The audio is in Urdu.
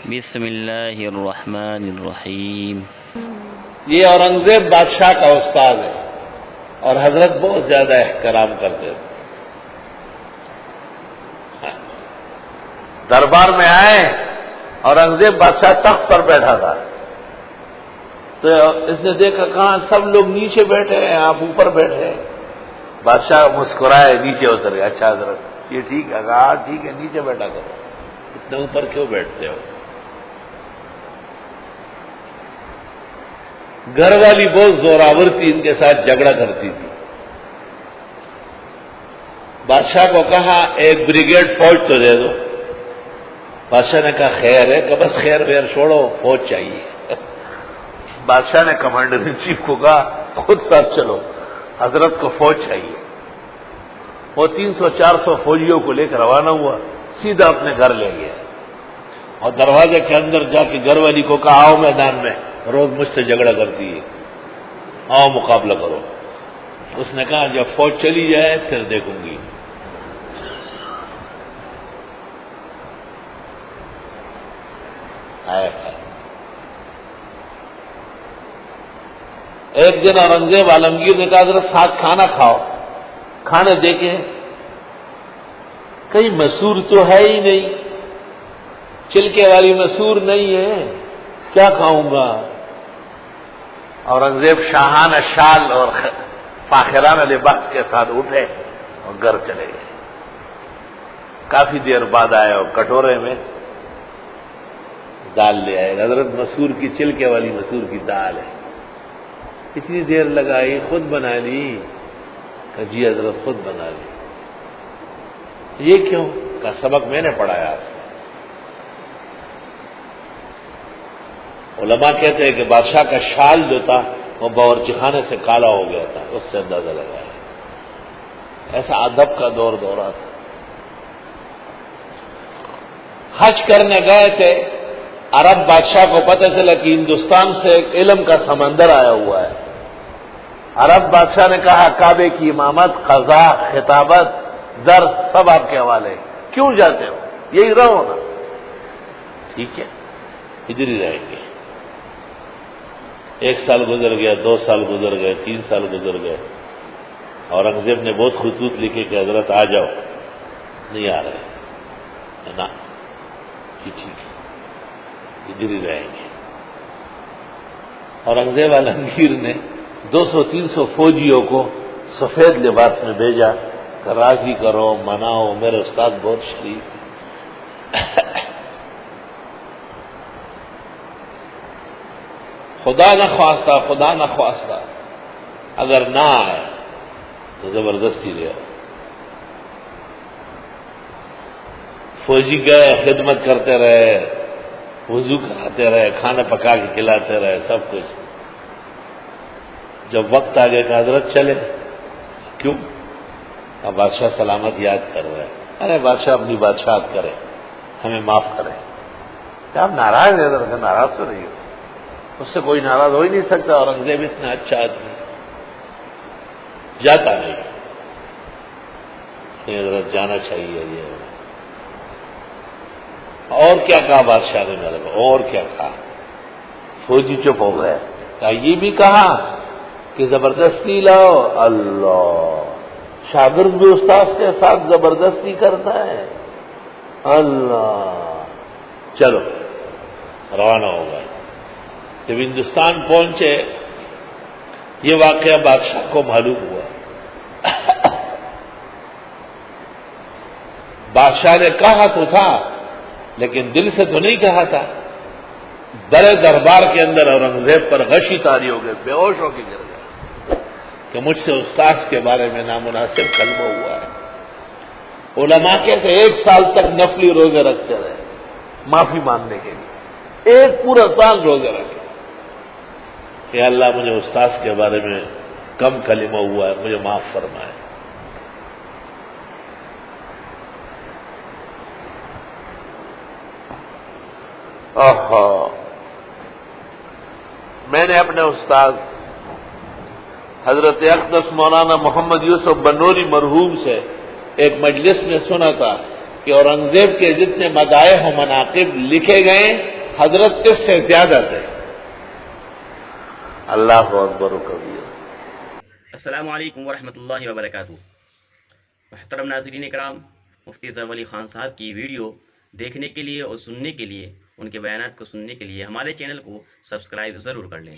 بسم اللہ الرحمن الرحیم۔ یہ اورنگزیب بادشاہ کا استاد ہے اور حضرت بہت زیادہ احترام کرتے تھے۔ دربار میں آئے، اورنگزیب بادشاہ تخت پر بیٹھا تھا، تو اس نے دیکھا کہاں سب لوگ نیچے بیٹھے ہیں، آپ اوپر بیٹھے ہیں۔ بادشاہ مسکرائے، نیچے اتر گئے۔ اچھا حضرت یہ ٹھیک ہے؟ کہا ٹھیک ہے، نیچے بیٹھا کرو، اتنے اوپر کیوں بیٹھتے ہو؟ گھر والی بہت زوراور تھی، ان کے ساتھ جھگڑا کرتی تھی۔ بادشاہ کو کہا ایک بریگیڈ فوج تو دے دو۔ بادشاہ نے کہا خیر ہے، کہ بس خیر ویر چھوڑو، فوج چاہیے۔ بادشاہ نے کمانڈر ان چیف کو کہا خود ساتھ چلو، حضرت کو فوج چاہیے۔ وہ 300-400 فوجیوں کو لے کر روانہ ہوا، سیدھا اپنے گھر لے گیا اور دروازے کے اندر جا کے گھر والی کو کہا آؤ میدان میں، روز مجھ سے جھگڑا کرتی ہے، آؤ مقابلہ کرو۔ اس نے کہا جب فوج چلی جائے پھر دیکھوں گی۔ ایک دن اورنگزیب عالمگیر نے کہا ذرا ساتھ کھانا کھاؤ۔ کھانے دیکھیں کہیں مسور تو ہے ہی نہیں، چلکے والی مسور نہیں ہے، کیا کھاؤں گا؟ اورنگزیب شاہانہ شال اور فاخرانہ لباس کے ساتھ اٹھے اور گھر چلے گئے۔ کافی دیر بعد آئے اور کٹورے میں دال لے آئے۔ حضرت مسور کی، چلکے والی مسور کی دال ہے۔ اتنی دیر لگائی، خود بنا لی؟ کہ جی حضرت خود بنا لی۔ یہ کیوں؟ کہ سبق میں نے پڑھایا آپ سے۔ علماء کہتے ہیں کہ بادشاہ کا شال جو تھا وہ باورچی خانے سے کالا ہو گیا تھا، اس سے اندازہ لگایا۔ ایسا ادب کا دورہ تھا۔ حج کرنے گئے تھے، عرب بادشاہ کو پتہ چلا کہ ہندوستان سے ایک علم کا سمندر آیا ہوا ہے۔ عرب بادشاہ نے کہا کعبے کی امامت، قضاء، خطابت، درس سب آپ کے حوالے، کیوں جاتے ہو؟ یہی رہو نا۔ ٹھیک ہے، ادھر ہی رہیں گے۔ 1 سال گزر گیا، 2 سال گزر گئے، 3 سال گزر گئے۔ اورنگزیب نے بہت خطوط لکھے کہ حضرت آ جاؤ، نہیں آ رہے نا، ٹھیک ہے ادھر ہی رہیں گے۔ اورنگزیب عالمگیر نے 200-300 فوجیوں کو سفید لباس میں بھیجا کہ راضی کرو، مناؤ، میرے استاد بہت شریف۔ خدا نہ خواستہ اگر نہ آئے تو زبردستی لے آؤ۔ فوجی گئے، خدمت کرتے رہے، وضو کراتے رہے، کھانا پکا کے کھلاتے رہے، سب کچھ۔ جب وقت آ گیا کہ حضرت چلے، کیوں؟ اب بادشاہ سلامت یاد کر رہے ہیں۔ ارے بادشاہ اپنی بادشاہت کرے، ہمیں معاف کرے۔ کیا آپ ناراض ہیں؟ حضرت ناراض تو نہیں ہو، اس سے کوئی ناراض ہو ہی نہیں سکتا۔ اورنگزیب اتنا اچھا آدمی، جاتا نہیں کہ حضرت جانا چاہیے۔ یہ اور کیا کہا بادشاہ نے میرے کو؟ اور کیا کہا؟ فوجی چپ ہو گئے۔ کہا یہ بھی کہا کہ زبردستی لاؤ؟ اللہ، شاگرد بھی استاد کے ساتھ زبردستی کرتا ہے؟ اللہ، چلو روانہ ہو گئے۔ جب ہندوستان پہنچے یہ واقعہ بادشاہ کو معلوم ہوا۔ بادشاہ نے کہا تو تھا لیکن دل سے تو نہیں کہا تھا۔ بڑے دربار کے اندر اورنگزیب پر غشی طاری ہو گئے، بے ہوش ہو کے گر گئے کہ مجھ سے استاد کے بارے میں نامناسب کلمہ ہوا ہے۔ علماء کہتے 1 سال تک نفلی روزے رکھتے رہے معافی مانگنے کے لیے، 1 پورا سال روزے رکھے کہ اللہ مجھے استاد کے بارے میں کم کلمہ ہوا ہے، مجھے معاف فرمائے۔ میں نے اپنے استاد حضرت اقدس مولانا محمد یوسف بنوری مرحوم سے ایک مجلس میں سنا تھا کہ اورنگزیب کے جتنے مدائح و مناقب لکھے گئے حضرت اس سے زیادہ تھے. اللہ اکبر و کبیر. السلام علیکم ورحمۃ اللہ وبرکاتہ. محترم ناظرین کرام، مفتی اظہر علی خان صاحب کی ویڈیو دیکھنے کے لیے اور سننے کے لیے، ان کے بیانات کو سننے کے لیے ہمارے چینل کو سبسکرائب ضرور کر لیں.